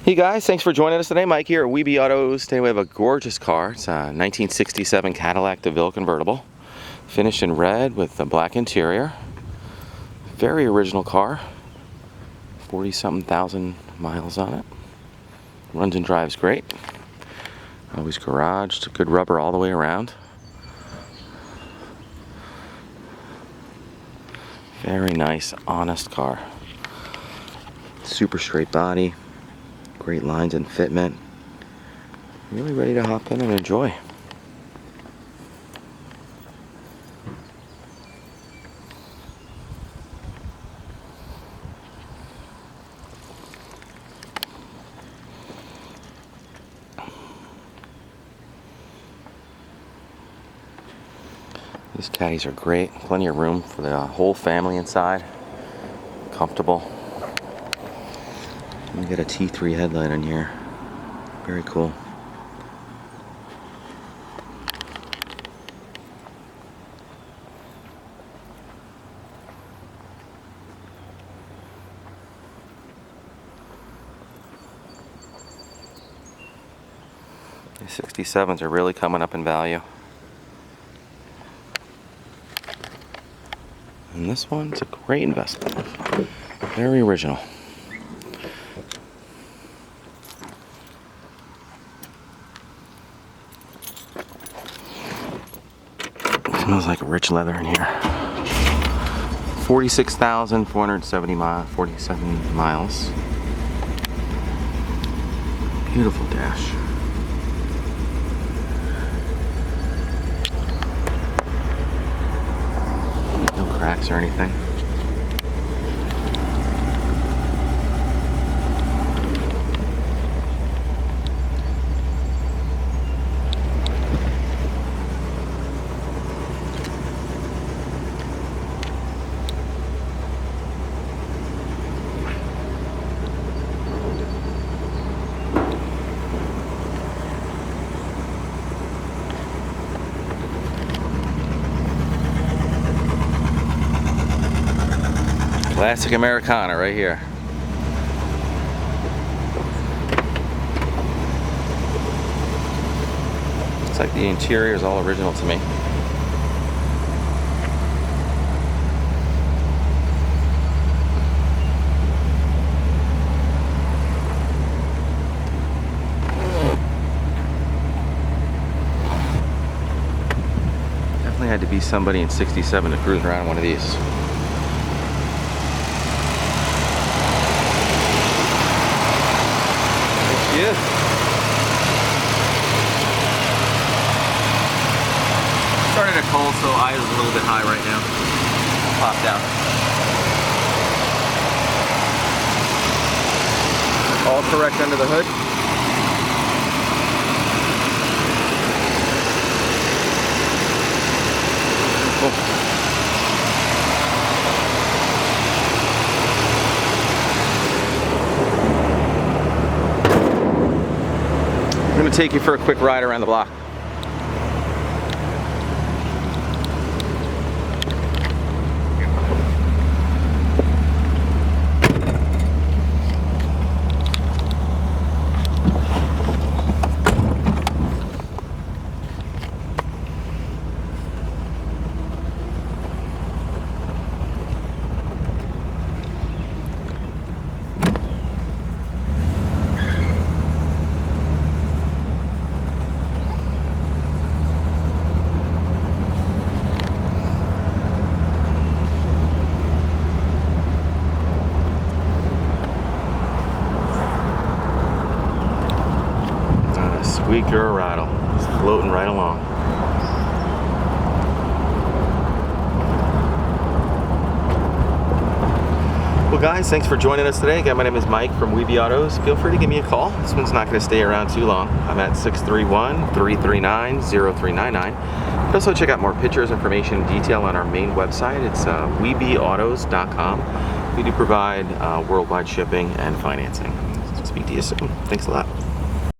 Hey guys, thanks for joining us today. Mike here at WeBe Autos. Today we have a gorgeous car. It's a 1967 Cadillac DeVille Convertible, finished in red with a black interior. Very original car. 40-something thousand miles on it. Runs and drives great. Always garaged. Good rubber all the way around. Very nice, honest car. Super straight body. Great lines and fitment. Really ready to hop in and enjoy. These caddies are great. Plenty of room for the whole family inside. Comfortable. You get a T3 headlight on here. Very cool. These 67s are really coming up in value. And this one's a great investment. Very original. Smells like rich leather in here. 46,447 miles. Beautiful dash. No cracks or anything. Classic Americana right here. Looks like the interior is all original to me. Definitely had to be somebody in 67 to cruise around one of these. Yeah. Started at cold, so eyes is a little bit high right now. Popped out. All correct under the hood. Cool. I'm going to take you for a quick ride around the block. Squeak or a rattle, just floating right along. Well guys, thanks for joining us today. Again, my name is Mike from WeBe Autos. Feel free to give me a call. This one's not going to stay around too long. I'm at 631-339-0399. You can also check out more pictures, information, and detail on our main website. It's webeautos.com. We do provide worldwide shipping and financing. Speak to you soon. Thanks a lot.